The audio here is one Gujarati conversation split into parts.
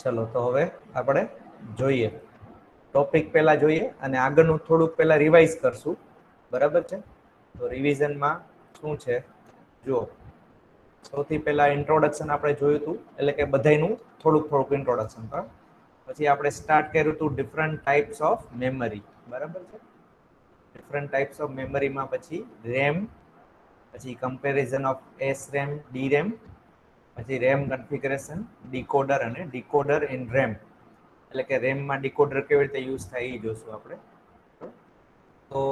ચલો તો હવે આપણે જોઈએ ટોપિક પહેલા જોઈએ અને આગળનું થોડુંક પહેલા રિવાઇઝ કરશું, બરાબર છે? તો રિવિઝનમાં શું છે જુઓ, સૌથી પહેલા ઇન્ટ્રોડક્શન આપણે જોયું હતું, એટલે કે બધાનું થોડુંક ઇન્ટ્રોડક્શન. પછી આપણે સ્ટાર્ટ કર્યું હતું ડિફરન્ટ ટાઈપ્સ ઓફ મેમરી, બરાબર છે? ડિફરન્ટ ટાઈપ્સ ઓફ મેમરીમાં પછી રેમ, પછી comparison of S RAM, D RAM, પછી રેમ કન્ફિગરેશન, ડીકોડર અને ડીકોડર ઇન રેમ, એટલે કે રેમમાં ડીકોડર કેવી રીતે યુઝ થાય એ જોશું આપણે. તો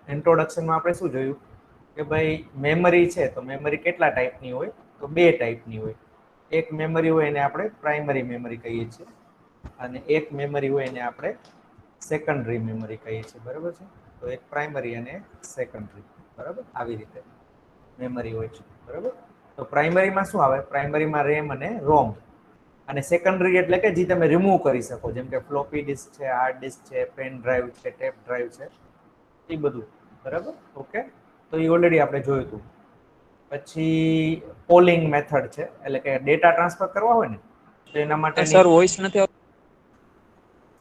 ઇન્ટ્રોડક્શનમાં આપણે શું જોયું કે ભાઈ મેમરી છે, તો મેમરી કેટલા ટાઈપની હોય? તો બે ટાઈપની હોય. એક મેમરી હોય એને આપણે પ્રાઇમરી મેમરી કહીએ છીએ, અને એક મેમરી હોય એને આપણે સેકન્ડરી મેમરી કહીએ છીએ, બરાબર છે? તો એક પ્રાઇમરી અને સેકન્ડરી, બરાબર? આવી રીતે મેમરી હોય છે, બરાબર? તો પ્રાઇમરીમાં શું આવે? પ્રાઇમરીમાં રેમ અને રોમ. અને સેકન્ડરી એટલે કે જે તમે રિમૂવ કરી શકો, જેમ કે ફ્લોપી ડિસ્ક છે, હાર્ડ ડિસ્ક છે, પેન ડ્રાઈવ છે, ટેપ ડ્રાઈવ છે, એ બધું, બરાબર? ઓકે, તો એ ઓલરેડી આપણે જોયું હતું. પછી પોલિંગ મેથડ છે, એટલે કે ડેટા ટ્રાન્સફર કરવા હોય ને તો એના માટેની. સર વોઇસ નથી આવતો.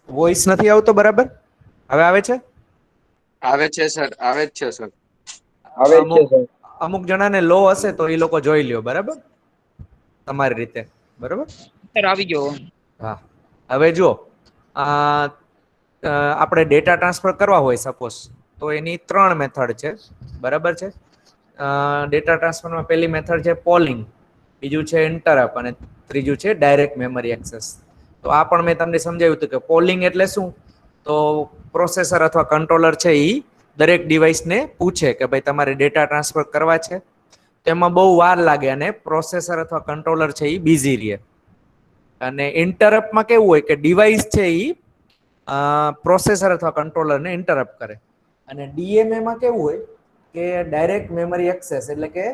વોઇસ નથી આવતો બરાબર? હવે આવે છે? આવે છે સર, આવે જ છે સર. અમુક અમુક જણાને લો હશે તો એ લોકો જોઈ લ્યો, બરાબર? તમારી રીતે, બરાબર? સર આવી ગયો. હા, હવે જુઓ, આપણે ડેટા ટ્રાન્સફર કરવા હોય સપોઝ, તો એની ત્રણ મેથડ છે, બરાબર છે? ડેટા ટ્રાન્સફરમાં પહેલી મેથડ છે પોલિંગ, બીજું છે ઇન્ટરપ્ટ અને ત્રીજું છે ડાયરેક્ટ મેમરી એક્સેસ. તો આ પણ મેં તમને સમજાવ્યું હતું કે પોલિંગ એટલે શું? તો પ્રોસેસર અથવા કંટ્રોલર છે એ દરેક ડિવાઇસને પૂછે કે ભાઈ તમારે ડેટા ટ્રાન્સફર કરવા છે, તેમાં બહુ વાર લાગે અને પ્રોસેસર અથવા કંટ્રોલર છે એ બિઝી રહે. અને ઇન્ટરપ્ટમાં કેવું હોય કે ડિવાઇસ છે એ પ્રોસેસર અથવા કંટ્રોલરને ઇન્ટરપ્ટ કરે. અને ડીએમએમાં કેવું હોય કે ડાયરેક્ટ મેમરી એક્સેસ, એટલે કે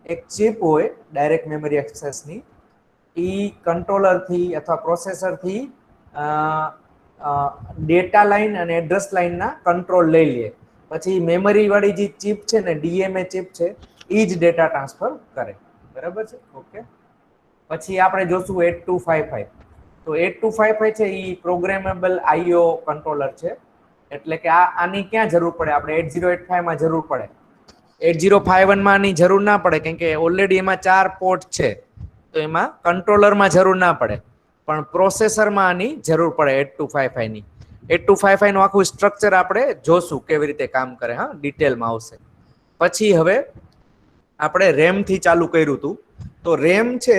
એક ચિપ હોય ડાયરેક્ટ મેમરી એક્સેસની, એ કંટ્રોલરથી અથવા પ્રોસેસરથી ડેટા લાઇન અને એડ્રેસ લાઇનના કંટ્રોલ લઈ લે. પછી મેમરી વાળી જે ચિપ છે ને, ડીએમએ ચિપ છે, એ જ ડેટા ટ્રાન્સફર કરે, બરાબર છે? ઓકે, પછી આપણે જોશું 8255. તો 8255 છે એ પ્રોગ્રામેબલ આઈઓ કંટ્રોલર છે, એટલે કે આની ક્યાં જરૂર પડે? આપણે 8085માં જરૂર પડે. 8051માં આની જરૂર ના પડે, કેમ કે ઓલરેડી એમાં 4 પોર્ટ છે, તો એમાં કંટ્રોલરમાં જરૂર ના પડે. પણ પ્રોસેસરમાં આની જરૂર પડે 8255 ની. 8255 નું આખું સ્ટ્રક્ચર આપણે જોશું કેવી રીતે કામ કરે, હા, ડિટેલમાં આવશે. પછી હવે આપણે રેમ થી ચાલુ કર્યું હતું, તો રેમ છે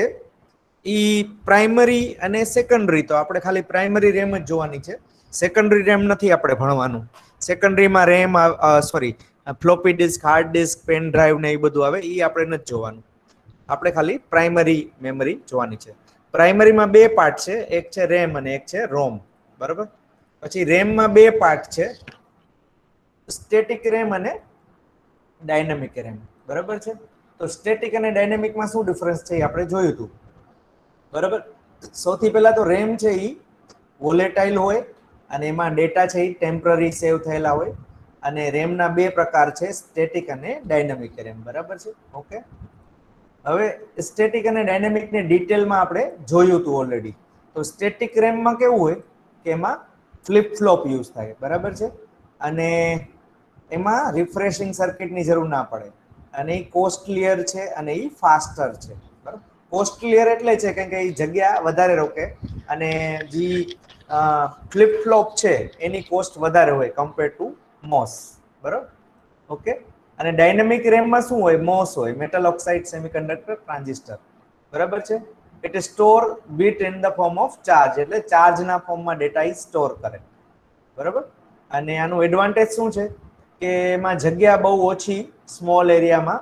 ઈ પ્રાઇમરી અને સેકન્ડરી, તો આપણે ખાલી પ્રાઇમરી રેમ જ જોવાની છે, સેકન્ડરી રેમ નથી આપણે ભણવાનું. સેકન્ડરીમાં RAM, sorry, floppy disk, hard disk, pen drive ને એ બધું આવે, એ આપણે નથી જોવાનું. આપણે ખાલી પ્રાઇમરી મેમરી જોવાની છે. પ્રાઇમરીમાં બે પાર્ટ છે, એક છે રેમ અને એક છે રોમ, બરાબર? પછી રેમમાં બે પાર્ટ છે, સ્ટેટિક રેમ અને ડાયનેમિક રેમ, બરાબર છે? તો સ્ટેટિક અને ડાયનેમિકમાં શું ડિફરન્સ છે એ આપણે જોયું હતું, બરાબર? સૌથી પહેલા તો રેમ છે એ વોલેટાઇલ હોય અને એમાં ડેટા છે એ ટેમ્પરરી સેવ થયેલા હોય. અને રેમના બે પ્રકાર છે, સ્ટેટિક અને ડાયનેમિક રેમ, બરાબર છે? ઓકે, હવે સ્ટેટિક અને ડાયનેમિકની ડિટેલમાં આપણે જોયું હતું ઓલરેડી. તો સ્ટેટિક રેમમાં કેવું હોય કે એમાં ફ્લિપ ફ્લોપ યુઝ થાય, બરાબર છે? અને એમાં રિફ્રેશિંગ સર્કિટની જરૂર ના પડે, અને એ કોસ્ટલિયર છે અને એ ફાસ્ટર છે, બરાબર? કોસ્ટલિયર એટલે છે કે એ જગ્યા વધારે રોકે, અને જે ફ્લિપ ફ્લોપ છે એની કોસ્ટ વધારે હોય કમ્પેર ટુ મોસ, બરાબર? ઓકે, અને ડાયનેમિક રેમમાં શું હોય? મોસ હોય, મેટલ ઓક્સાઇડ સેમિકન્ડક્ટર ટ્રાન્ઝિસ્ટર, બરાબર છે? It store bit in the form of charge, એટલે ચાર્જના ફોર્મમાં ડેટા સ્ટોર કરે, બરાબર? અને આનું એડવાન્ટેજ શું છે કે એમાં જગ્યા બહુ ઓછી, સ્મોલ એરિયામાં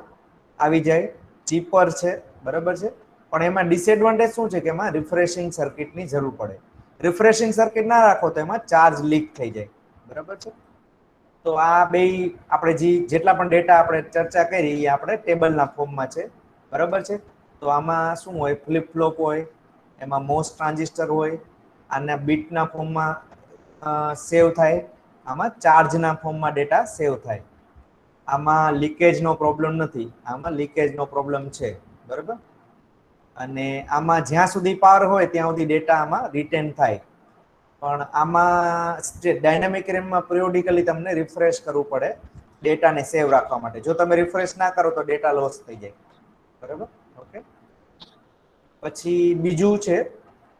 આવી જાય, ચીપર છે, બરાબર છે? પણ એમાં ડિસએડવાન્ટેજ શું છે કે એમાં રિફ્રેશિંગ સર્કિટની જરૂર પડે. રિફ્રેશિંગ સર્કિટ ના રાખો તો એમાં ચાર્જ લીક થઈ જાય, બરાબર છે? તો આ બે આપણે જેટલા પણ ડેટા આપણે ચર્ચા કરી એ આપણે ટેબલના ફોર્મમાં છે, બરાબર છે? તો આમાં શું હોય? ફ્લિપ ફ્લોપ હોય, એમાં મોસ ટ્રાન્ઝિસ્ટર હોય, આના બીટના ફોર્મમાં સેવ થાય, આમાં ચાર્જના ફોર્મમાં ડેટા સેવ થાય. આમાં લીકેજનો પ્રોબ્લેમ નથી, આમાં લીકેજનો પ્રોબ્લેમ છે, બરાબર? અને આમાં જ્યાં સુધી પાવર હોય ત્યાં સુધી ડેટા આમાં રિટેન થાય. પણ આમાં ડાયનામિક રેમમાં પિરિયોડિકલી તમને રિફ્રેશ કરવું પડે ડેટાને સેવ રાખવા માટે. જો તમે રિફ્રેશ ના કરો તો ડેટા લોસ થઈ જાય. બરાબર, ઓકે. પછી બીજું છે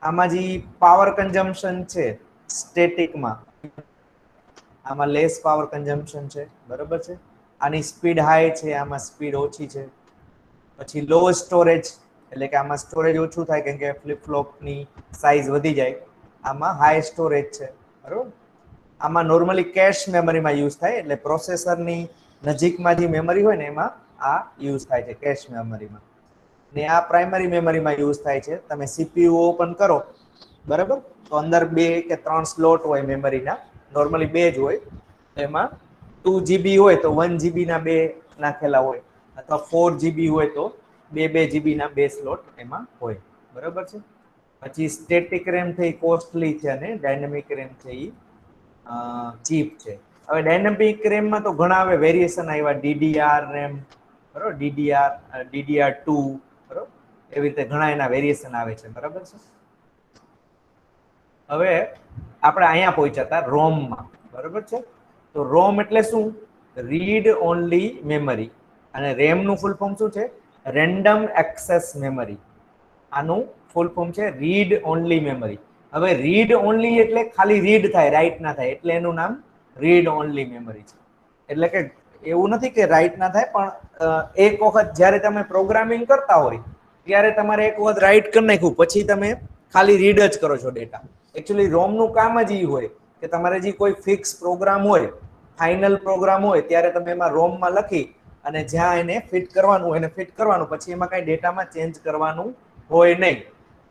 આમાં જે પાવર કન્ઝમ્પશન છે સ્ટેટિકમાં, આમાં લેસ પાવર કન્ઝમ્પશન છે. બરાબર છે. આની સ્પીડ હાઈ છે, આમાં સ્પીડ ઓછી છે. પછી લો સ્ટોરેજ, એટલે કે આમાં સ્ટોરેજ ઓછું થાય કેમ કે ફ્લિપ ફ્લોપની સાઈઝ વધી જાય. આમાં હાઈ સ્ટોરેજ છે. બરોબર. આમાં નોર્મલી કેશ મેમરીમાં યુઝ થાય, એટલે પ્રોસેસરની નજીકમાં જે મેમરી હોય ને એમાં આ યુઝ થાય છે કેશ મેમરીમાં. ને આ પ્રાઇમરી મેમરીમાં યુઝ થાય છે. તમે સીપીયુ ઓપન કરો, બરાબર, તો અંદર 2 કે 3 સ્લોટ હોય મેમરીના, નોર્મલી 2 જ હોય. એમાં 2 GB હોય તો 1 GB ના 2 નાખેલા હોય, અથવા 4 GB હોય તો 2 GB ના 2 સ્લોટ એમાં હોય. બરાબર છે. પછી સ્ટેટિક રેમ થઈ કોસ્ટલી છે અને ડાયનેમિક રેમ છે એ ચીપ છે. હવે ડાયનેમિક રેમમાં તો ઘણા હવે વેરિએશન આવ્યા, ડીડીઆર રેમ, બરોબર, ડીડીઆર2, બરોબર, એવી રીતે ઘણા એના વેરિએશન આવે છે. બરાબર છે. હવે આપણે અહીંયા પહોંચ્યા હતા રોમમાં. બરાબર છે. તો રોમ એટલે શું? Read only memory. અને રેમ નું ફૂલ ફોર્મ શું છે? Random access memory. આનું ફૂલ ફોર્મ છે રીડ ઓનલી મેમરી. હવે રીડ ઓનલી એટલે ખાલી રીડ થાય, રાઈટ ના થાય, એટલે એનું નામ રીડ ઓનલી મેમરી છે. એટલે કે એવું નથી કે રાઈટ ના થાય, પણ એક વખત જ્યારે તમે પ્રોગ્રામિંગ કરતા હોય ત્યારે તમારે એક વખત રાઈટ કરી નાખ્યું, પછી તમે ખાલી રીડ જ કરો છો ડેટા. એકચ્યુઅલી રોમ નું કામ જ એ હોય કે તમારે જે કોઈ ફિક્સ પ્રોગ્રામ હોય, ફાઇનલ પ્રોગ્રામ હોય, ત્યારે તમે એમાં રોમમાં લખી અને જ્યાં એને ફિટ કરવાનું એને ફિટ કરવાનું, પછી એમાં કઈ ડેટામાં ચેન્જ કરવાનું હોય નહીં.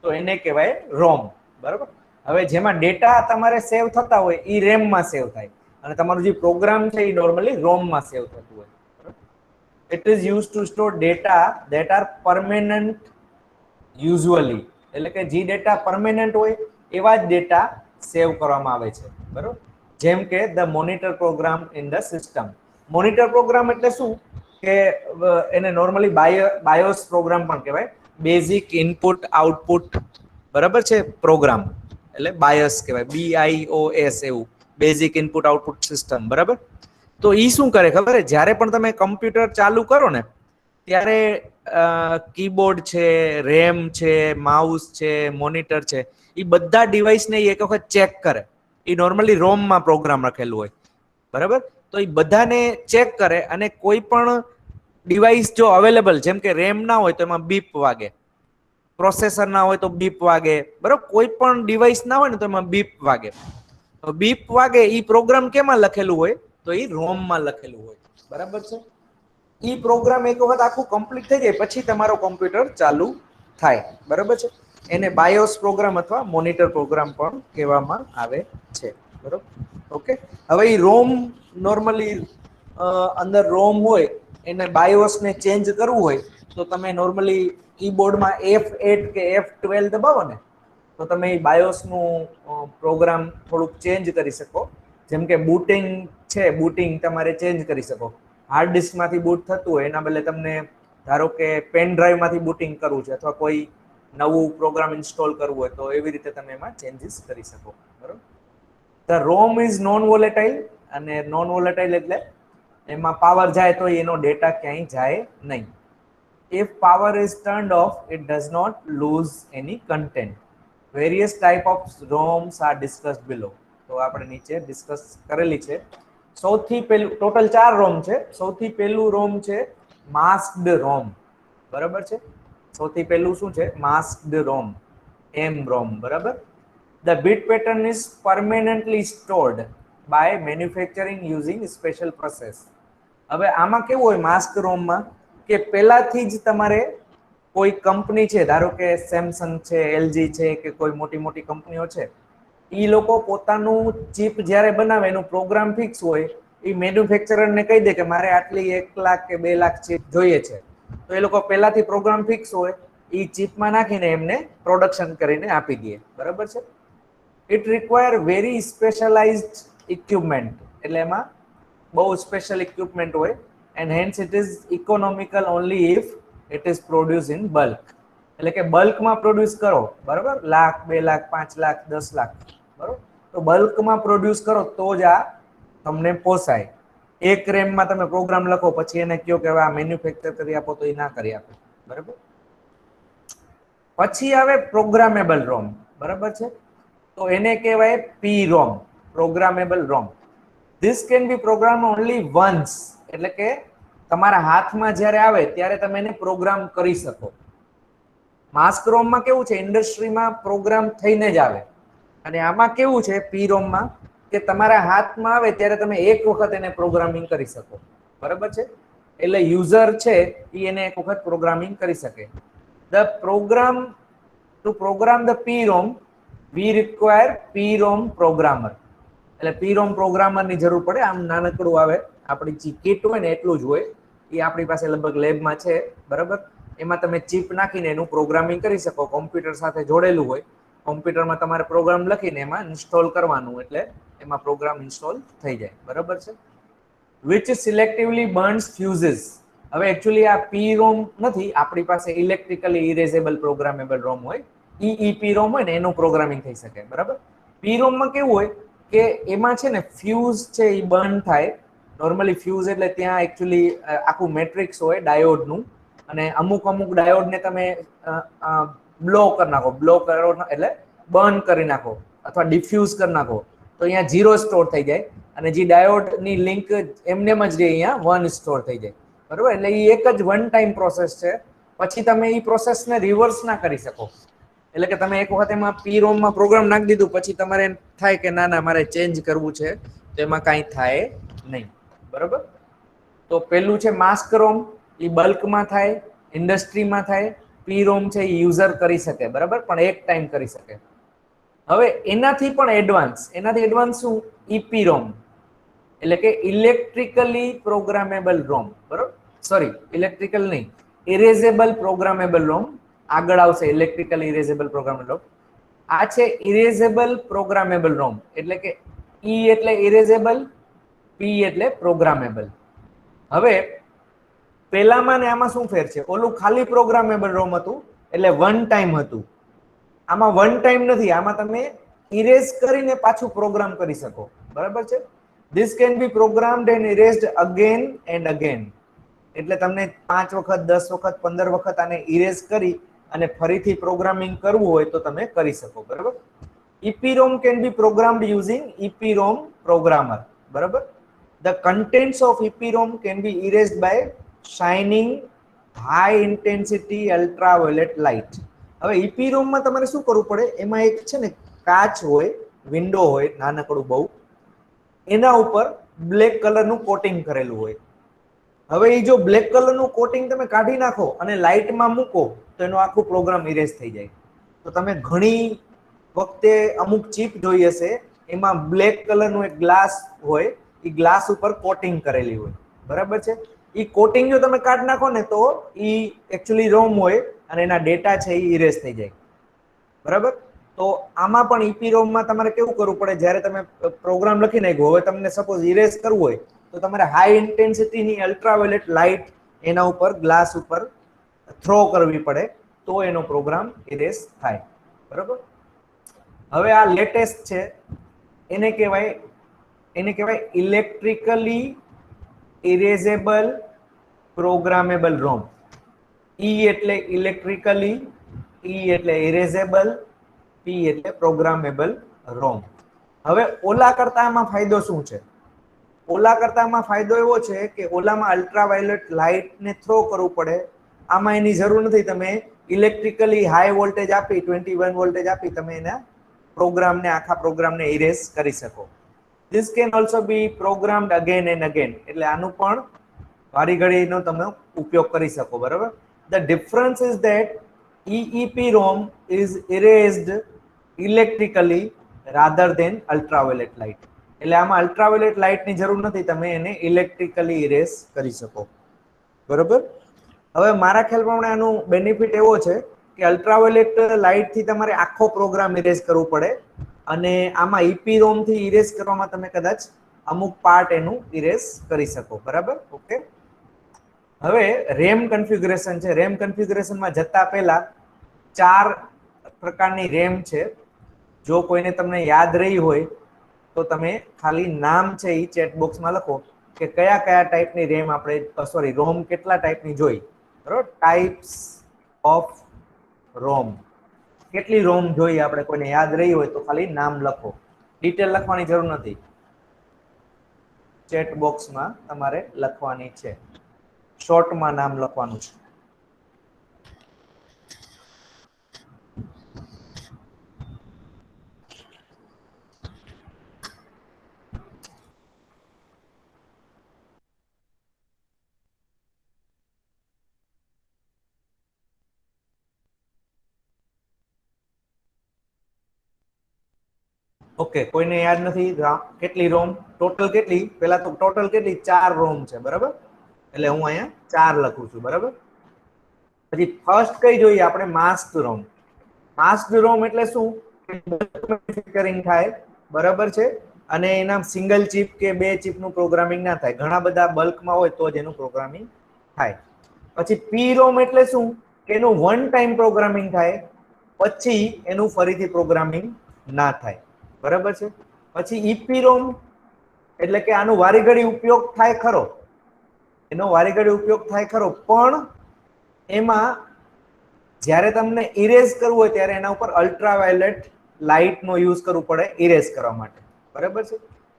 તો એને કહેવાય રોમ. બરાબર. હવે જેમાં ડેટા તમારે સેવ થતા હોય એ રેમમાં સેવ થાય, અને તમારું જે પ્રોગ્રામ છે એ નોર્મલી રોમમાં સેવ થતું હોય. It is use to store data that are permanent usually, એટલે કે જે ડેટા પરમેનન્ટ હોય એવા જ ડેટા સેવ કરવામાં આવે છે. બરોબર. જેમ કે the monitor program in the system. Monitor program એટલે શું? કે એને નોર્મલી બાયોસ પ્રોગ્રામ પણ કહેવાય. બેઝિક ઇનપુટ આઉટપુટ, બરાબર છે, પ્રોગ્રામ એટલે બાયસ કહેવાય, BIOS, એવું બેઝિક ઇનપુટ આઉટપુટ સિસ્ટમ. બરાબર. તો ઈ શું કરે ખબર છે? જ્યારે પણ તમે કમ્પ્યુટર ચાલુ કરો ને ત્યારે કીબોર્ડ છે, રેમ છે, માઉસ છે, મોનિટર છે, એ બધા ડિવાઇસને એક વખત ચેક કરે. એ નોર્મલી રોમમાં પ્રોગ્રામ રાખેલું હોય. બરાબર. તો એ બધાને ચેક કરે, અને કોઈ પણ ડિવાઇસ જો અવેલેબલ, જેમ કે રેમ ના હોય તો એમાં બીપ વાગે, પ્રોસેસર ના હોય તો બીપ વાગે, બરોબર, કોઈ પણ ડિવાઇસ ના હોય ને તો એમાં બીપ વાગે. બીપ વાગે ઈ પ્રોગ્રામ કેમાં લખેલું હોય? તો ઈ રોમમાં લખેલું હોય. બરાબર છે. ઈ પ્રોગ્રામ એક વખત આખું કમ્પ્લીટ થઈ જાય પછી તમારો કોમ્પ્યુટર ચાલુ થાય. બરાબર છે. એને બાયોસ પ્રોગ્રામ અથવા મોનિટર પ્રોગ્રામ પણ કહેવામાં આવે છે. બરોબર, ઓકે. હવે ઈ રોમ નોર્મલી અંદર રોમ હોય, એને બાયોસ ને ચેન્જ કરવું હોય તો તમે નોર્મલી કીબોર્ડમાં F8 કે F12 દબાવો ને તો તમે બાયોસ નું પ્રોગ્રામ થોડુંક ચેન્જ કરી શકો. જેમ કે બુટિંગ છે, બુટિંગ તમારે ચેન્જ કરી શકો. હાર્ડ ડિસ્ક માંથી બુટ થતું હોય એના બદલે તમને ધારો કે પેન ડ્રાઈવ માંથી બુટિંગ કરવું છે, અથવા કોઈ નવું પ્રોગ્રામ ઇન્સ્ટોલ કરવું હોય, તો એવી રીતે તમે એમાં ચેન્જીસ કરી શકો. બરોબર. The ROM is non volatile. અને નોન વોલેટાઇલ એટલે એમાં પાવર જાય તો એનો ડેટા ક્યાંય જાય નહીં. If power is turned off, it does not lose any content. Various type of ROMs are discussed below. તો આપણે નીચે ડિસ્કસ કરેલી છે. સૌથી પહેલું ટોટલ 4 રોમ છે. સૌથી પહેલું રોમ છે માસ્કડ રોમ. બરાબર છે. સૌથી પહેલું શું છે? માસ્કડ રોમ, એમ રોમ. બરાબર. The bit pattern is permanently stored by manufacturing using special process. હવે આમાં કેવું હોય માસ્ક રોમમાં કે પહેલાથી જ તમારે કોઈ કંપની છે, ધારો કે સેમસંગ છે, એલજી છે, કે કોઈ મોટી મોટી કંપનીઓ છે, ઈ લોકો પોતાનું ચીપ જ્યારે બનાવે એનું પ્રોગ્રામ ફિક્સ હોય, એ મેન્યુફેક્ચરર ને કહી દે કે મારે આટલી 1 લાખ કે 2 લાખ ચીપ જોઈએ છે. તો એ લોકો પહેલાથી પ્રોગ્રામ ફિક્સ હોય, એ ચીપમાં નાખીને એમને પ્રોડક્શન કરીને આપી દે. બરાબર છે. It require very specialized equipment. એટલે એમાં બહુ સ્પેશિયલ ઇક્વિપમેન્ટ હોય, and hence it is economical only if it is produced in bulk. એટલે કે બલ્કમાં પ્રોડ્યુસ કરો, બરાબર, લાખ, 2 લાખ, 5 લાખ, 10 લાખ, બરાબર, તો બલ્કમાં પ્રોડ્યુસ કરો તો જ આ તમને પોસાય. એક રેમમાં તમે પ્રોગ્રામ લખો પછી એને કહો કે આ મેન્યુફેક્ચર કરી આપો તો એ ના કરી આપે, બરાબર. પછી આવે પ્રોગ્રામેબલ રોમ, બરાબર છે, તો એને કહેવાય PROM, programmable ROM. This can be program only once, એટલે કે તમારા હાથમાં જ્યારે આવે ત્યારે તમે એને પ્રોગ્રામ કરી શકો. માસ્ક રોમમાં કેવું છે, ઇન્ડસ્ટ્રીમાં પ્રોગ્રામ થઈને જ આવે, અને આમાં કેવું છે પી રોમમાં કે તમારા હાથમાં આવે ત્યારે તમે એક વખત એને પ્રોગ્રામિંગ કરી શકો, બરાબર છે. એટલે યુઝર છે એ એને એક વખત પ્રોગ્રામિંગ કરી શકે. The program to program the P ROM we require P ROM programmer. એટલે પી રોમ પ્રોગ્રામરની જરૂર પડે. આમ નાનકડું આવે, આપણી જે કિટ હોય ને એટલું જ હોય, એ આપણી પાસે લગભગ લેબમાં છે, બરાબર. એમાં તમે ચિપ નાખીને એનું પ્રોગ્રામિંગ કરી શકો, કોમ્પ્યુટર સાથે જોડેલું હોય. કોમ્પ્યુટરમાં તમારે પ્રોગ્રામ લખીને એમાં ઇન્સ્ટોલ કરવાનું, એટલે એમાં પ્રોગ્રામ ઇન્સ્ટોલ થઈ જાય, બરાબર છે. Which selectively burns fuses. હવે એકચ્યુઅલી આ પી રોમ નથી, આપણી પાસે ઇલેક્ટ્રિકલી ઇરેઝેબલ પ્રોગ્રામેબલ રોમ હોય, ઈઈપી રોમ હોય ને એનું પ્રોગ્રામિંગ થઈ શકે, બરાબર. પી રોમમાં કેવું હોય કે એમાં છે ને ફ્યુઝ છે એ બર્ન થાય. નોર્મલી ફ્યુઝ એટલે ત્યાં એકચ્યુઅલી આખું મેટ્રિક્સ હોય ડાયોડનું, અને અમુક અમુક ડાયોડને તમે બ્લો કરી નાખો, બ્લો કરો એટલે બર્ન કરી નાખો અથવા ડિફ્યુઝ કરી નાખો, તો અહીંયા 0 સ્ટોર થઈ જાય, અને જે ડાયોડની લિંક એમનેમ જ રહે, અહીંયા 1 સ્ટોર થઈ જાય, બરાબર. એટલે એ એક જ વન ટાઈમ પ્રોસેસ છે, પછી તમે એ પ્રોસેસને રિવર્સ ના કરી શકો. એટલે કે તમે એક વખત એમાં પી રોમમાં પ્રોગ્રામ નાખી દીધું પછી તમારે એમ થાય કે ના ના મારે ચેન્જ કરવું છે, તો એમાં કાંઈ થાય નહીં, બરાબર. તો પેલું છે માસ્ક રોમ, એ બલ્કમાં થાય, ઇન્ડસ્ટ્રીમાં થાય. પી રોમ છે એ યુઝર કરી શકે, બરાબર, પણ એક ટાઈમ કરી શકે. હવે એનાથી પણ એડવાન્સ શું, ઈપી રોમ, એટલે કે ઇલેક્ટ્રિકલી પ્રોગ્રામેબલ રોમ, બરાબર. સોરી, ઇલેક્ટ્રિકલ નહીં, ઇરેઝેબલ પ્રોગ્રામેબલ રોમ. આગળ આવશે ઇલેક્ટ્રિકલ ઇરેઝેબલ પ્રોગ્રામેબલ રોમ. આ છે ઇરેઝેબલ પ્રોગ્રામેબલ રોમ, એટલે કે ઈ એટલે ઇરેઝેબલ, પી એટલે પ્રોગ્રામેબલ. હવે પેલામાં ને આમાં શું ફેર છે, ઓલું ખાલી પ્રોગ્રામેબલ રોમ હતું એટલે વન ટાઈમ હતું, આમાં વન ટાઈમ નથી, આમાં તમે ઇરેઝ કરીને પાછું પ્રોગ્રામ કરી શકો, બરાબર છે. This can be programmed and erased again and again. એટલે તમને 5 વખત, 10 વખત, 15 વખત આને ઇરેઝ કરી અને ફરીથી પ્રોગ્રામિંગ કરવું હોય તો તમે કરી શકો, બરાબર. EPROM can be programmed using EPROM programmer, બરાબર. The contents of EPROM can be erased by shining high intensity ultraviolet light. હવે EPROM માં તમારે શું કરવું પડે, એમાં એક છે ને કાચ હોય, વિન્ડો હોય નાનકડું બહુ, એના ઉપર બ્લેક કલરનું કોટિંગ કરેલું હોય. હવે એ જો બ્લેક કલરનું કોટિંગ તમે કાઢી નાખો અને લાઇટમાં મૂકો તો એનો આખો પ્રોગ્રામ ઇરેઝ થઈ જાય. તો તમે ઘણી વખતે અમુક ચિપ જોઈ હશે, એમાં બ્લેક કલરનું એક ગ્લાસ હોય, એ ગ્લાસ ઉપર કોટિંગ કરેલી હોય, બરાબર છે. એ કોટિંગ જો તમે કાઢી નાખો ને તો એ એકચ્યુઅલી રોમ હોય અને એના ડેટા છે એ ઇરેઝ થઈ જાય, બરાબર. તો આમાં પણ EPROM માં તમારે કેવું કરવું પડે, જ્યારે તમે પ્રોગ્રામ લખી નાખ્યો, હવે તમને સપોઝ ઇરેઝ કરવું હોય તો તમારે હાઈ ઇન્ટેન્સિટીની અલ્ટ્રાવાયોલેટ લાઇટ એના ઉપર ગ્લાસ ઉપર થ્રો કરવી પડે, તો એનો પ્રોગ્રામ ઇરેઝ થાય, બરાબર. હવે આ લેટેસ્ટ છે, એને કહેવાય ઇલેક્ટ્રિકલી ઇરેઝેબલ પ્રોગ્રામેબલ રોમ. ઈ એટલે ઇલેક્ટ્રિકલી, ઈ એટલે ઇરેઝેબલ, પી એટલે પ્રોગ્રામેબલ રોમ. હવે ઓલા કરતા આમાં ફાયદો શું છે, ઓલા કરતામાં ફાયદો એવો છે કે ઓલામાં અલ્ટ્રાવાયોલેટ લાઇટને થ્રો કરવું પડે, આમાં એની જરૂર નથી. તમે ઇલેક્ટ્રિકલી હાઈ વોલ્ટેજ આપી, 21 વોલ્ટેજ આપી તમે એના પ્રોગ્રામને, આખા પ્રોગ્રામને ઇરેઝ કરી શકો. This can also B programmed again and again, એટલે આનું પણ વારી ઘડીનો તમે ઉપયોગ કરી શકો, બરાબર. The difference is that EEPROM is erased electrically rather than ultraviolet light. એટલે આમાં અલ્ટ્રાવાયોલેટ લાઇટની જરૂર નથી, તમે એને ઇલેક્ટ્રિકલી ઇરેઝ કરી શકો, બરોબર. હવે મારા ખ્યાલ પ્રમાણે આનું બેનિફિટ એવો છે કે અલ્ટ્રાવાયોલેટ લાઇટથી તમારે આખો પ્રોગ્રામ ઇરેઝ કરવું પડે, અને આમાં EPROM થી ઇરેઝ કરવામાં તમે કદાચ અમુક પાર્ટ એનું ઇરેઝ કરી શકો, બરાબર. ઓકે, હવે રેમ કન્ફિગ્યુરેશન છે. રેમ કન્ફિગ્યુરેશનમાં જતા પહેલા ચાર પ્રકારની રેમ છે. જો કોઈને તમને યાદ રહી હોય તો તમે ખાલી નામ છે એ ચેટ બોક્સમાં લખો કે કયા કયા ટાઈપની રેમ આપણે સોરી રોમ કેટલા ટાઈપની જોઈ, બરોબર. ટાઈપ્સ ઓફ રોમ, કેટલી રોમ જોઈ આપણે, કોઈને યાદ રહી હોય તો ખાલી નામ લખો, ડિટેલ લખવાની જરૂર નથી, ચેટ બોક્સમાં તમારે લખવાની છે, શોર્ટમાં નામ લખવાનું છે. ઓકે, કોઈને યાદ નથી કેટલી રોમ ટોટલ કેટલી, પેલા તો ટોટલ કેટલી 4 રોમ છે, બરાબર. એટલે હું અહીંયા 4 લખું છું, બરાબર. પછી ફર્સ્ટ કઈ જોઈએ આપણે, માસ્ક રોમ. માસ્ક રોમ એટલે શું, મેન્યુફેક્ચરિંગ થાય, બરાબર છે, અને એના સિંગલ ચિપ કે 2 ચિપનું પ્રોગ્રામિંગ ના થાય, ઘણા બધા બલ્કમાં હોય તો જ એનું પ્રોગ્રામિંગ થાય. પછી પી રોમ એટલે શું, કે એનું વન ટાઈમ પ્રોગ્રામિંગ થાય, પછી એનું ફરીથી પ્રોગ્રામિંગ ના થાય, બરાબર છે. પછી ઈપીરોમ એટલે કે આનું વારી ઘડી ઉપયોગ થાય ખરો, એનો વારી ઘડી ઉપયોગ થાય ખરો, પણ એમાં જ્યારે તમને ઇરેઝ કરવું હોય ત્યારે એના ઉપર અલ્ટ્રાવાયોલેટ લાઇટનો યુઝ કરવો પડે ઇરેઝ કરવા માટે, બરાબર છે.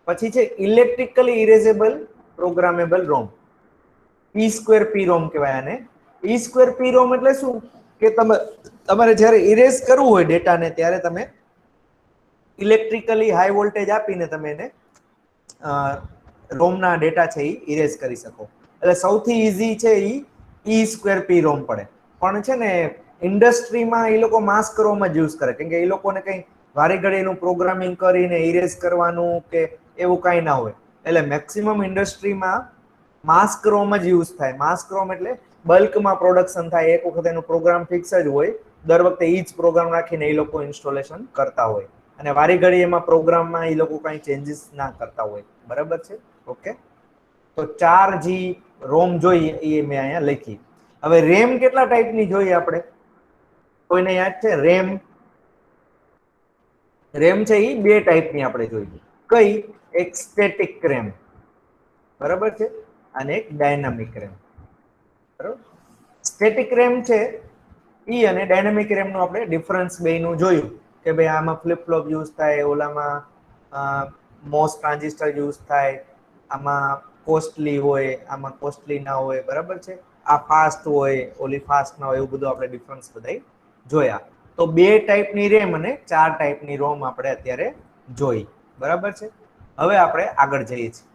પછી છે ઇલેક્ટ્રિકલી ઇરેઝેબલ પ્રોગ્રામેબલ રોમ, ઈ સ્ક્વેર પી રોમ કહેવાય આને. ઈ સ્ક્વેર પી રોમ એટલે શું, કે તમારે જ્યારે ઇરેઝ કરવું હોય ડેટાને ત્યારે તમે ઇલેક્ટ્રિકલી હાઈ વોલ્ટેજ આપીને તમે એને રોમના ડેટા છે એ ઇરેઝ કરી શકો. એટલે સૌથી ઈઝી છે એ ઈ સ્ક્વેર પી રોમ પડે. પણ છે ને ઇન્ડસ્ટ્રીમાં એ લોકો માસ્ક રોમ જ યુઝ કરે, કેમ કે એ લોકોને કંઈ વારે ઘડી એનું પ્રોગ્રામિંગ કરીને ઇરેઝ કરવાનું કે એવું કાંઈ ના હોય, એટલે મેક્સિમમ ઇન્ડસ્ટ્રીમાં માસ્ક રોમ જ યુઝ થાય. માસ્ક રોમ એટલે બલ્કમાં પ્રોડક્શન થાય, એક વખત એનું પ્રોગ્રામ ફિક્સ જ હોય, દર વખતે એ જ પ્રોગ્રામ રાખીને એ લોકો ઇન્સ્ટોલેશન કરતા હોય, અને વારી ઘડી એમાં પ્રોગ્રામમાં એ લોકો કાંઈ ચેન્જીસ ના કરતા હોય, બરાબર છે. ઓકે, તો 4 રોમ જોઈએ એ મેં અહીંયા લખી. હવે રેમ કેટલા ટાઈપની જોઈએ આપણે, કોઈને યાદ છે રેમ? રેમ છે એ 2 ટાઈપની આપણે જોઈએ. કઈ? એક સ્ટેટિક રેમ, બરાબર છે, અને એક ડાયનામિક રેમ, બરાબર. સ્ટેટિક રેમ છે ઈ અને ડાયનામિક રેમ નું આપણે ડિફરન્સ બેયનું જોયું કે ભાઈ આમાં ફ્લિપ ફ્લોપ યુઝ થાય, ઓલામાં મોસ ટ્રાન્ઝિસ્ટર યુઝ થાય, આમાં કોસ્ટલી હોય, આમાં કોસ્ટલી ના હોય, બરાબર છે. આ ફાસ્ટ હોય, ઓલી ફાસ્ટ ના હોય, એવું બધું આપણે ડિફરન્સ બધાય જોયા. તો 2 ટાઈપની રેમ અને 4 ટાઈપની રોમ આપણે અત્યારે જોઈ, બરાબર છે. હવે આપણે આગળ જઈએ છીએ,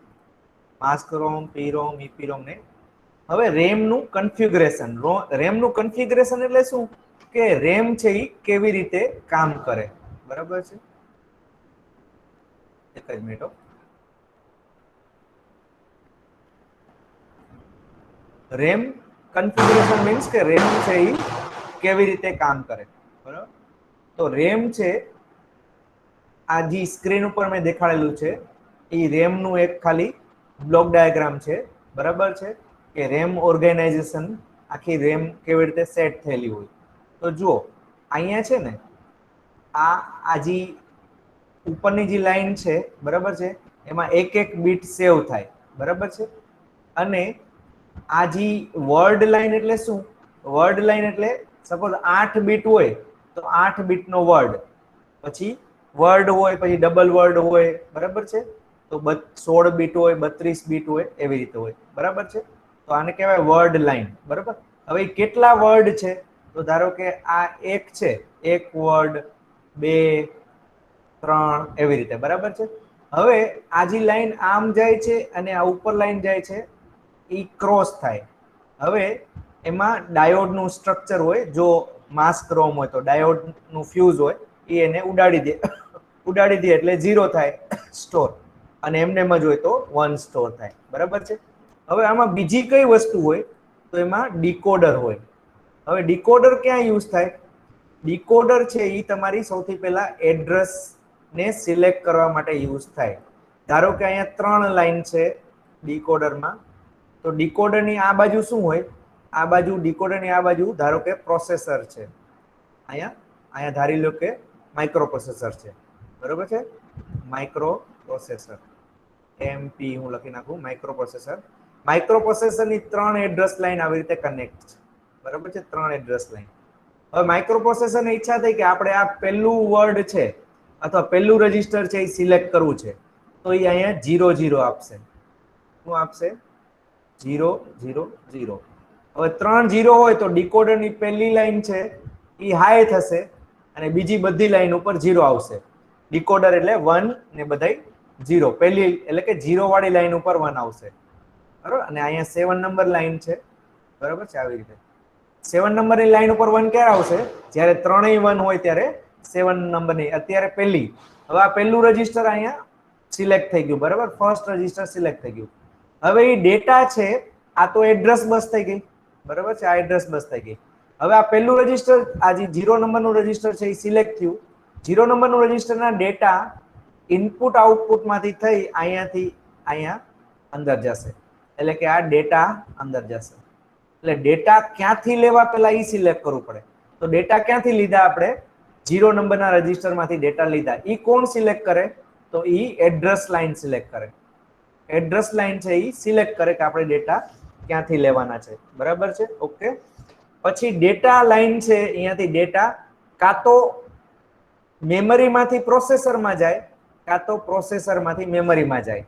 માસ્ક રોમ, પી રોમ, ઈપી રોમ ને. હવે રેમનું કન્ફિગ્યુરેશન. રેમનું કન્ફિગ્યુરેશન એટલે શું, કે રેમ છે એ કેવી રીતે કામ કરે, બરાબર છે. એક જ મિનિટ. રેમ કન્ફિગ્યુરેશન મીન્સ કે રેમ છે એ કેવી રીતે કામ કરે, બરાબર. તો રેમ છે, આ જે સ્ક્રીન ઉપર મેં દેખાડેલું છે એ રેમનું એક ખાલી બ્લોક ડાયાગ્રામ છે, બરાબર છે, કે રેમ ઓર્ગેનાઇઝેશન, આખી રેમ કેવી રીતે સેટ થયેલી હોય. તો જુઓ અહીંયા છે ને, આ જે ઉપરની જે લાઈન છે, બરાબર છે, એમાં એક એક બીટ સેવ થાય, બરાબર છે. અને આ જે વર્ડ લાઈન એટલે શું, વર્ડ લાઈન એટલે સપોઝ 8 બીટ હોય તો 8 બીટનો વર્ડ, પછી વર્ડ હોય, પછી ડબલ વર્ડ હોય, બરાબર છે. તો 16 બીટ હોય, 32 બીટ હોય, એવી રીતે હોય, બરાબર છે. તો આને કહેવાય વર્ડ લાઈન, બરાબર. હવે કેટલા વર્ડ છે, તો ધારો કે આ એક છે, એક વર્ડ, 2, 3, એવી રીતે, બરાબર છે. હવે આ જે લાઈન આમ જાય છે અને આ ઉપર લાઈન જાય છે, એ ક્રોસ થાય. હવે એમાં ડાયોડનું સ્ટ્રક્ચર હોય, જો માસ્ક રોમ હોય તો ડાયોડનું ફ્યુઝ હોય, એ એને ઉડાડી દે એટલે 0 થાય સ્ટોર, અને એમને એમ જ હોય તો 1 સ્ટોર થાય, બરાબર છે. હવે આમાં બીજી કઈ વસ્તુ હોય, તો એમાં ડીકોડર હોય. હવે ડીકોડર ક્યાં યુઝ થાય? ડીકોડર છે એ તમારી સૌથી પહેલા એડ્રેસ ને સિલેક્ટ કરવા માટે યુઝ થાય. ધારો કે અહીંયા 3 લાઈન છે ડીકોડરમાં, તો ડીકોડરની આ બાજુ શું હોય, આ બાજુ ડીકોડરની આ બાજુ ધારો કે પ્રોસેસર છે, અહીંયા અહીંયા ધારી લો કે માઇક્રો પ્રોસેસર છે, બરોબર છે, માઇક્રો પ્રોસેસર એમપી હું લખી નાખું, માઇક્રો પ્રોસેસર. માઇક્રો પ્રોસેસરની 3 એડ્રેસ લાઇન આવી રીતે કનેક્ટ છે, બરાબર છે, 3 એડ્રેસ લાઇન. હવે માઇક્રો પ્રોસેસરની ઈચ્છા થઈ કે આપણે આ પહેલું વર્ડ છે અથવા પહેલું રજીસ્ટર છે એ સિલેક્ટ કરવું છે, તો એ અહીંયા 00 આપશે. શું આપશે? 000. હવે 3 0 હોય તો ડીકોડરની પહેલી લાઈન છે એ હાઈ થશે અને બીજી બધી લાઈન ઉપર 0 આવશે. ડીકોડર એટલે 1 ને બધાય 0, પહેલી એટલે કે 0 વાળી લાઈન ઉપર 1 આવશે, બરાબર. અને અહીંયા 7 નંબર લાઈન છે, બરાબર છે, આવી રીતે 7 નંબરની લાઈન ઉપર 1 ક્યારે આવશે? જ્યારે ત્રણેય 1 હોય ત્યારે 7 નંબરની અત્યારે પહેલી. હવે આ પહેલું રજીસ્ટર અહીંયા સિલેક્ટ થઈ ગયું, બરાબર, ફર્સ્ટ રજીસ્ટર સિલેક્ટ થઈ ગયું. હવે એ ડેટા છે આ તો એડ્રેસ બસ થઈ ગઈ, બરાબર છે, આ એડ્રેસ બસ થઈ ગઈ. હવે આ પહેલું રજીસ્ટર આ જે 0 નંબરનું રજીસ્ટર છે એ સિલેક્ટ થયું. 0 નંબરનું રજીસ્ટરના ડેટા ઇનપુટ આઉટપુટમાંથી થઈ અહીંયાથી અહીંયા અંદર જશે, એટલે કે આ ડેટા અંદર જશે. એટલે ડેટા ક્યાંથી લેવા પહેલા એ સિલેક્ટ કરવું પડે. તો ડેટા ક્યાંથી લીધા? આપણે 0 નંબરના રજીસ્ટરમાંથી ડેટા લીધા. એ કોણ સિલેક્ટ કરે? તો એ એડ્રેસ લાઇન સિલેક્ટ કરે. એડ્રેસ લાઇન છે એ સિલેક્ટ કરે કે આપણે ડેટા ક્યાંથી લેવાના છે, બરાબર છે, ઓકે. પછી ડેટા લાઇન છે, અહીંયાથી ડેટા કાં તો મેમરીમાંથી પ્રોસેસરમાં જાય કાં તો પ્રોસેસરમાંથી મેમરીમાં જાય.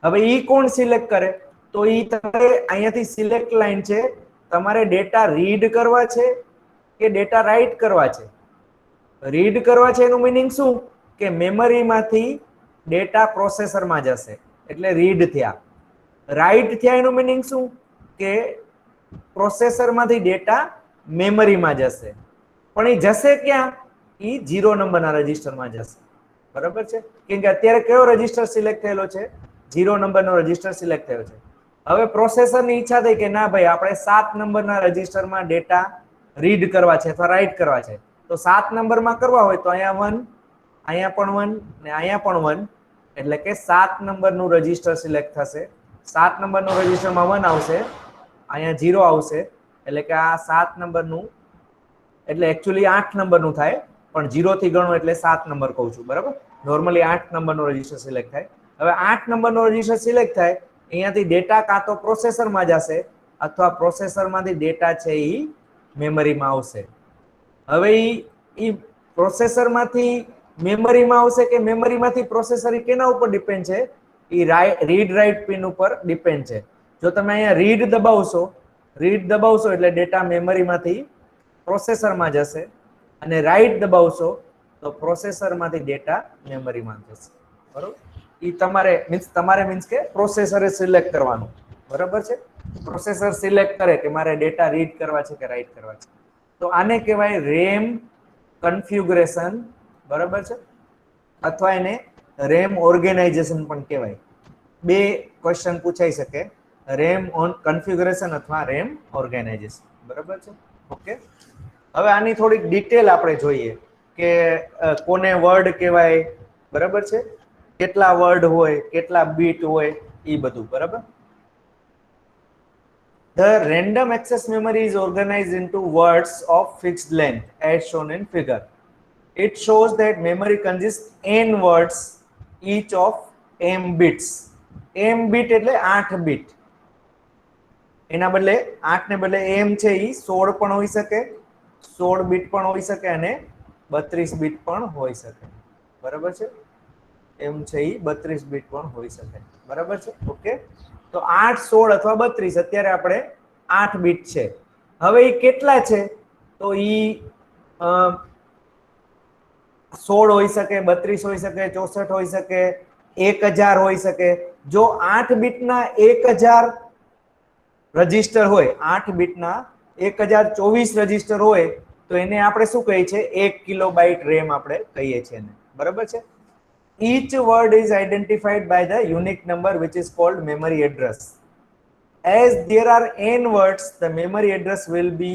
હવે એ કોણ સિલેક્ટ કરે? તો એ તમારે અહીંયાથી સિલેક્ટ લાઇન છે, તમારે ડેટા રીડ કરવા છે કે ડેટા રાઇટ કરવા છે. રીડ કરવા છે એનું મીનિંગ શું? કે મેમરીમાંથી ડેટા પ્રોસેસરમાં જશે એટલે રીડ થયા. રાઇટ થયા એનું મીનિંગ શું? કે પ્રોસેસરમાંથી ડેટા મેમરીમાં જશે. પણ એ જશે ક્યાં? એ 0 નંબરના રજીસ્ટરમાં જશે, બરાબર છે. કેમ કે અત્યારે કયો રજીસ્ટર સિલેક્ટ થયેલો છે? 0 નંબરનો રજીસ્ટર સિલેક્ટ થયો છે. હવે પ્રોસેસરની ઈચ્છા થઈ કે ના ભાઈ આપણે 7 નંબરના રજીસ્ટરમાં ડેટા રીડ કરવા છે અથવા રાઇટ કરવા છે. તો 7 નંબરમાં કરવા હોય તો અહીંયા 1, અહીંયા પણ 1 ને અહીંયા પણ 1, એટલે કે 7 નંબરનું રજીસ્ટર સિલેક્ટ થશે. 7 નંબરનું રજીસ્ટરમાં 1 આવશે, અહીંયા 0 આવશે, એટલે કે આ 7 નંબરનું એટલે એકચ્યુઅલી 8 નંબરનું થાય, પણ 0 થી ગણો એટલે 7 નંબર કહું છું, બરાબર. નોર્મલી 8 નંબરનું રજીસ્ટર સિલેક્ટ થાય. હવે 8 નંબરનું રજીસ્ટર સિલેક્ટ થાય, અહીંયાથી ડેટા કાં તો પ્રોસેસરમાં જશે અથવા પ્રોસેસરમાંથી ડેટા છે એ મેમરીમાં આવશે. હવે એ પ્રોસેસરમાંથી મેમરીમાં આવશે કે મેમરીમાંથી પ્રોસેસર એ કેના ઉપર ડિપેન્ડ છે? એ રીડ રાઇટ પિન ઉપર ડિપેન્ડ છે. જો તમે અહીંયા રીડ દબાવશો એટલે ડેટા મેમરીમાંથી પ્રોસેસરમાં જશે, અને રાઇટ દબાવશો તો પ્રોસેસરમાંથી ડેટા મેમરીમાં જશે, બરોબર. એ તમારે મીન્સ કે પ્રોસેસરે સિલેક્ટ કરવાનું, બરાબર છે. પ્રોસેસર સિલેક્ટ કરે કે મારે ડેટા રીડ કરવા છે કે રાઇટ કરવા છે. તો આને કહેવાય રેમ કન્ફિગ્યુરેશન, બરાબર છે, અથવા એને રેમ ઓર્ગેનાઇઝેશન પણ કહેવાય. બે ક્વેશ્ચન પૂછાઈ શકે, રેમ ઓન કન્ફિગ્યુરેશન અથવા રેમ ઓર્ગેનાઇઝેશન, બરાબર છે, ઓકે. હવે આની થોડીક ડિટેલ આપણે જોઈએ કે કોને વર્ડ કહેવાય, બરાબર છે, કેટલા વર્ડ હોય, કેટલા બીટ હોય, એ બધું, બરાબર. The random access memory is organized into words of fixed length as shown in figure. It shows that memory consists n words each of m bits. m bit એટલે 8 બીટ. એના બદલે 8 ને બદલે m છે એ 16 પણ હોઈ શકે, 16 બીટ પણ હોઈ શકે અને 32 બીટ પણ હોઈ શકે, બરાબર છે. એમ છે એ 32 બીટ પણ હોઈ શકે, બરાબર છે, ઓકે. તો 8, 16 અથવા 32 અત્યારે આપણે 8 બીટ છે. હવે એ કેટલા છે? તો એ 16 હોઈ શકે, 32 હોઈ શકે, 64 હોઈ શકે, 1000 હોઈ શકે. જો 8 બીટના 1000 રજીસ્ટર હોય, 8 બીટના 1024 રજીસ્ટર હોય તો એને આપણે શું કહીએ છીએ? 1 કિલોબાઇટ રેમ આપણે કહીએ છીએ એને, બરાબર છે. Each word is identified by the unique number which is called memory address. As there are n words, the memory address will be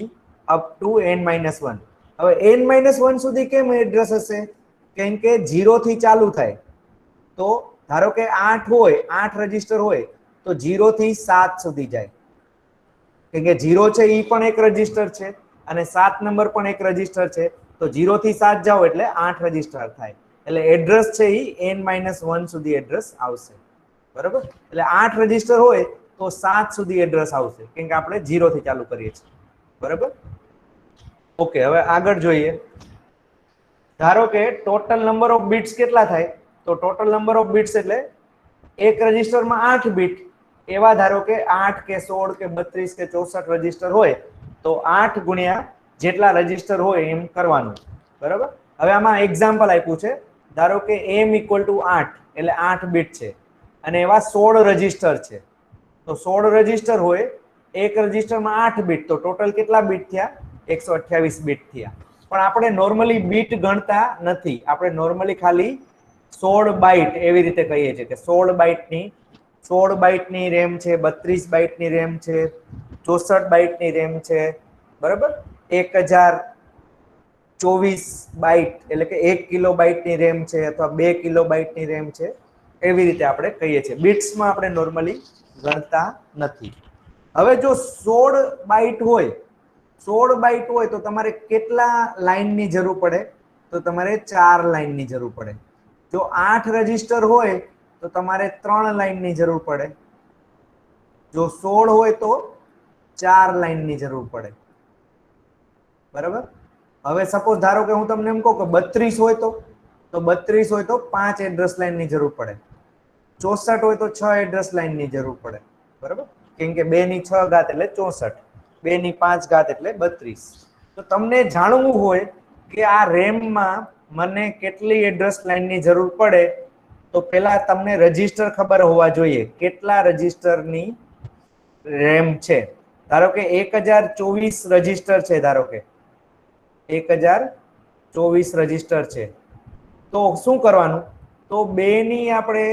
up to n-1. હવે n-1 સુધી કેમ એડ્રેસ હશે? કેમ કે 0 થી ચાલુ થાય. તો ધારો કે 8 હોય, 8 રજીસ્ટર હોય તો 0 થી 7 સુધી જાય. કેમ કે 0 છે એ પણ એક રજીસ્ટર છે અને 7 નંબર પણ એક રજીસ્ટર છે. તો 0 થી 7 જાઓ એટલે 8 રજીસ્ટર થાય, એટલે એડ્રેસ છે એ n-1 સુધી એડ્રેસ આવશે, બરાબર. એટલે 8 રજીસ્ટર હોય તો 7 સુધી એડ્રેસ આવશે, કેમ કે આપણે 0 થી ચાલુ કરીએ છીએ, બરાબર. ઓકે, હવે આગળ જોઈએ. ધારો કે ટોટલ નંબર ઓફ બિટ્સ કેટલા થાય, તો ટોટલ નંબર ઓફ બિટ્સ એટલે એક રજીસ્ટરમાં 8 બીટ, એવા ધારો કે 8 કે 16 કે 32 કે 64 રજીસ્ટર હોય તો 8 ગુણ્યા જેટલા રજીસ્ટર હોય એમ કરવાનું, બરાબર. હવે આમાં એક્ઝામ્પલ આપ્યું છે, ધારો કે m = 8 એટલે 8 બીટ છે અને એવા 16 રજીસ્ટર છે, તો 16 રજીસ્ટર હોય, એક રજીસ્ટરમાં 8 બીટ, તો ટોટલ કેટલા બીટ થયા? 128 બીટ થયા. પણ આપણે નોર્મલી બીટ ગણતા નથી, આપણે નોર્મલી ખાલી 16 બાઇટ એવી રીતે કહીએ છીએ કે 16 બાઇટની રેમ છે, 32 બાઇટની રેમ છે, 64 બાઇટની રેમ છે, બરાબર. 1024 બાઇટ એટલે કે 1 કિલોબાઇટની રેમ છે અથવા 2 કિલોબાઇટની રેમ છે, એવી રીતે આપણે કહીએ છીએ. બિટ્સમાં આપણે નોર્મલી ગણતા નથી. હવે જો 16 બાઇટ હોય, 16 બાઇટ હોય તો તમારે કેટલા લાઇનની જરૂર પડે? તો તમારે 4 લાઇનની જરૂર પડે. જો 8 રજીસ્ટર હોય તો તમારે 3 લાઇનની જરૂર પડે. જો 16 હોય તો 4 લાઇનની જરૂર પડે, બરાબર. હવે સપોઝ ધારો કે હું તમને એમ કહું કે 32 હોય તો 32 હોય તો 5 એડ્રેસ લાઇનની જરૂર પડે. 64 હોય તો 6 એડ્રેસ લાઇનની જરૂર પડે, બરાબર. કેમ કે 2 ની 6 ઘાત એટલે 64, 2 ની 5 ઘાત એટલે 32. તો તમને જાણવું હોય કે આ રેમમાં મને કેટલી એડ્રેસ લાઇનની જરૂર પડે, તો પહેલા તમને રજીસ્ટર ખબર હોવા જોઈએ, કેટલા રજીસ્ટરની રેમ છે. ધારો કે 1024 રજીસ્ટર છે, ધારો કે 1024 રજીસ્ટર છે, તો શું કરવાનું? તો 2 ની આપણે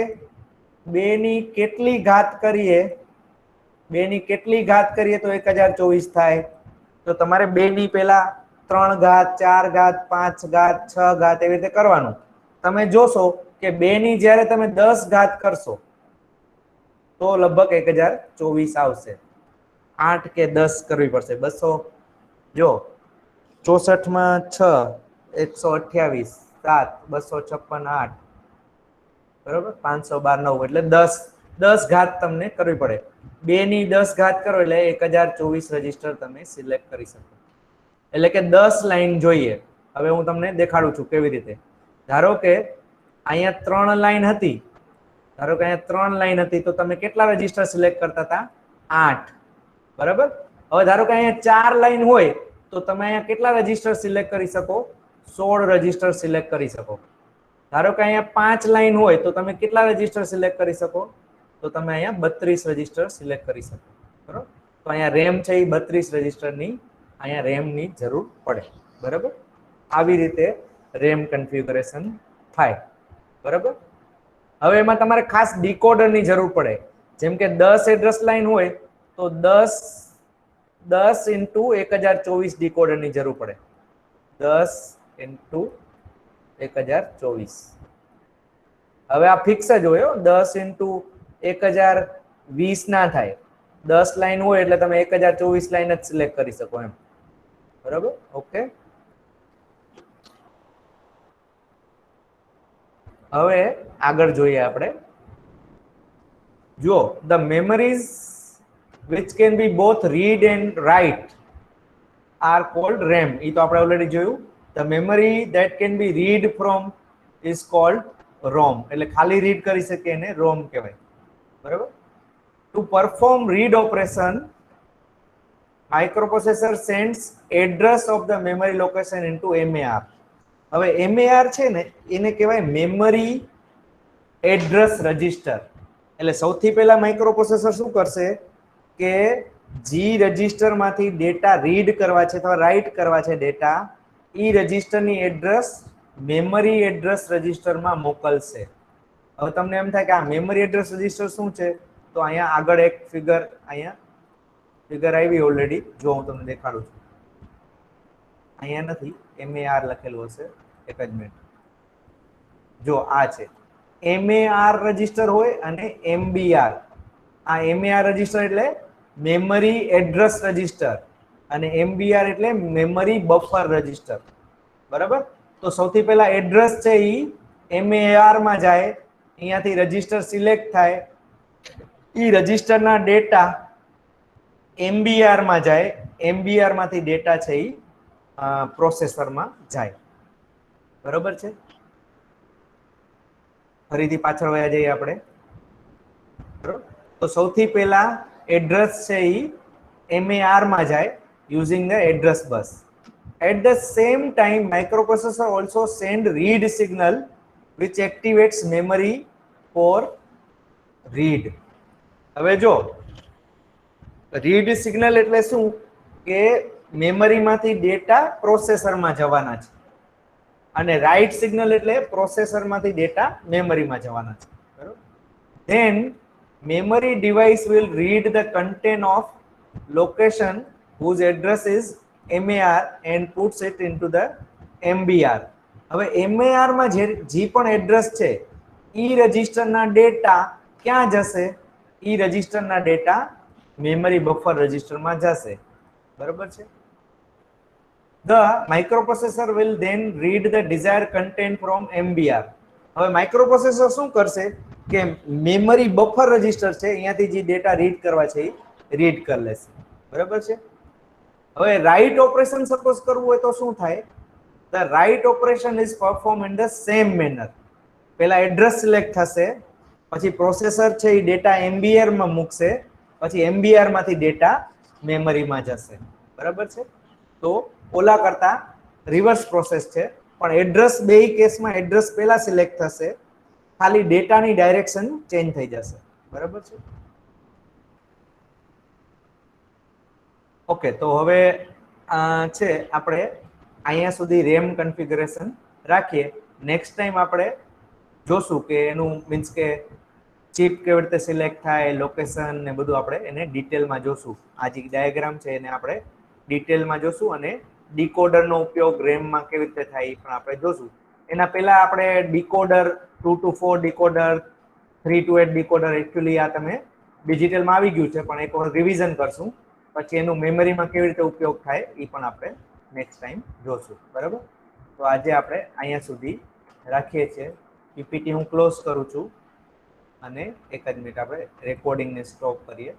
2 ની કેટલી ઘાત કરીએ, 2 ની કેટલી ઘાત કરીએ તો 1024 થાય? તો તમારે 2 ની પહેલા 3 ઘાત, 4 ઘાત, 5 ઘાત, 6 ઘાત એવી રીતે કરવાનું. તમે જોશો કે 2 ની જ્યારે તમે 10 ઘાત કરશો તો લગભગ 1024 આવશે. 8 કે 10 કરવી પડશે. 200 જો 64 માં 6 128 7 256 8, બરાબર. 512 9 એટલે 10 ઘાત તમને કરવી પડે. 2 ની 10 ઘાત કરો એટલે 1024 રજીસ્ટર તમે સિલેક્ટ કરી શકો. એટલે કે 10 લાઈન જોઈએ. હવે હું તમને દેખાડું છું કેવી રીતે. ધારો કે અહીંયા 3 લાઈન હતી, ધારો કે અહીંયા 3 લાઈન હતી તો તમે કેટલા રજીસ્ટર સિલેક્ટ કરતા હતા? 8, બરાબર. હવે ધારો કે અહીંયા 4 લાઈન હોય તો તમે અહીંયા કેટલા રજીસ્ટર સિલેક્ટ કરી શકો? 16 રજીસ્ટર સિલેક્ટ કરી શકો. ધારો કે અહીંયા 5 લાઈન હોય તો તમે કેટલા રજીસ્ટર સિલેક્ટ કરી શકો? તો તમે અહીંયા 32 રજીસ્ટર સિલેક્ટ કરી શકો, બરાબર. તો અહીંયા રેમ છે એ 32 રજીસ્ટરની અહીંયા રેમની જરૂર પડે, બરાબર. આવી રીતે રેમ કન્ફિગ્યુરેશન થાય, બરાબર. હવે એમાં તમારે ખાસ ડીકોડરની જરૂર પડે. જેમ કે 10 એડ્રેસ લાઈન હોય તો 10 × 1024 ડીકોડરની જરૂર પડે. 10 × 1024. હવે આ ફિક્સ જ હોય, 10 × 1020 ના થાય. 10 લાઈન હોય એટલે તમે 1024 લાઈન જ સિલેક્ટ કરી શકો એમ, બરાબર. ઓકે, હવે આગળ જોઈએ આપણે. જો the memories which can be both read and write are called RAM. એ તો આપણે ઓલરેડી જોયું. The memory that can be read from is called ROM. એટલે ખાલી રીડ કરી શકે એને ROM કહેવાય, બરાબર. To perform read operation, microprocessor sends address of the memory location into MAR. હવે MAR છે ને એને કહેવાય મેમરી એડ્રેસ રજીસ્ટર. એટલે સૌથી પહેલા માઇક્રોપ્રોસેસર શું કરશે કે જી રજીસ્ટરમાંથી ડેટા રીડ કરવા છે અથવા રાઇટ કરવા છે ડેટા, એ રજીસ્ટરની એડ્રેસ મેમરી એડ્રેસ રજીસ્ટરમાં મોકલશે. હવે તમને એમ થાય કે આ મેમરી એડ્રેસ રજીસ્ટર શું છે, તો અહીંયા આગળ એક ફિગર આવી ઓલરેડી, જો હું તમને દેખાડું છું. અહીંયા નથી, MAR લખેલું હશે, એક જ મિનિટ. જો આ છે MAR રજીસ્ટર હોય અને MBR. આ MAR રજીસ્ટર એટલે મેમરી એડ્રેસ રજીસ્ટર અને MBR એટલે મેમરી બફર રજીસ્ટર. બરાબર. તો સૌથી પહેલા એડ્રેસ છે એ MAR માં જાય, અહીંયાથી રજીસ્ટર સિલેક્ટ થાય, એ રજીસ્ટરના ડેટા MBR માં જાય, MBR માંથી ડેટા છે એ પ્રોસેસરમાં જાય. બરોબર છે. ફરીથી પાછળ વયા જઈએ આપણે. બરોબર. તો સૌથી પહેલા એડ્રેસ છે એ MAR માં જાય using the address bus. At the same time, microprocessor also send read signal which activates memory for read. હવે જો રીડ સિગ્નલ એટલે શું કે મેમરીમાંથી ડેટા પ્રોસેસરમાં જવાના છે, અને રાઇટ સિગ્નલ એટલે પ્રોસેસરમાંથી ડેટા મેમરીમાં જવાના છે. બરોબર. Then memory device will read the content of location whose address is MAR and puts it into the MBR. હવે MAR માં જે પણ એડ્રેસ છે ઈ રજીસ્ટરના ડેટા ક્યાં જશે? ઈ રજીસ્ટરના ડેટા મેમરી બફર રજીસ્ટરમાં જશે. બરોબર છે. The microprocessor will then read the desired content from MBR. હવે માઇક્રોપ્રોસેસર શું કરશે કે મેમરી બફર રજીસ્ટર છે અહીંયાથી જે ડેટા રીડ કરવા છે એ રીડ કરી લેશે. બરાબર છે. હવે રાઇટ ઓપરેશન સપોઝ કરવું હોય તો શું થાય? The right operation is performed in the same manner. પહેલા એડ્રેસ સિલેક્ટ થશે, પછી પ્રોસેસર છે એ ડેટા MBR માં મૂકશે, પછી MBR માંથી ડેટા મેમરીમાં જશે. બરાબર છે. તો ઓલા કરતા રિવર્સ પ્રોસેસ છે, પણ એડ્રેસ બે કેસમાં એડ્રેસ પહેલા સિલેક્ટ થશે, ખાલી ડેટાની ડાયરેક્શન ચેન્જ થઈ જશે. બરાબર છે. ઓકે, તો હવે છે આપણે અહીંયા સુધી રેમ કન્ફિગરેશન રાખીએ. નેક્સ્ટ ટાઈમ આપણે જોશું કે એનું મીન્સ કે ચિપ કેવી રીતે સિલેક્ટ થાય, લોકેશન ને બધું આપણે એને ડિટેલમાં જોશું. આ જે ડાયાગ્રામ છે એને આપણે ડિટેલમાં જોશું, અને ડીકોડરનો ઉપયોગ રેમમાં કેવી રીતે થાય એ પણ આપણે જોશું. એના પહેલા આપણે decoder 2 to 4 decoder, 3 to 8 decoder actually આ તમે ડિજિટલમાં આવી ગયું છે, પણ એક વખત રિવિઝન કરશું. પછી એનું મેમરીમાં કેવી રીતે ઉપયોગ થાય એ પણ આપણે નેક્સ્ટ ટાઈમ જોશું. બરાબર. તો આજે આપણે અહીંયા સુધી રાખીએ છીએ. પીપીટી હું ક્લોઝ કરું છું, અને એક જ મિનિટ આપણે રેકોર્ડિંગને સ્ટોપ કરીએ.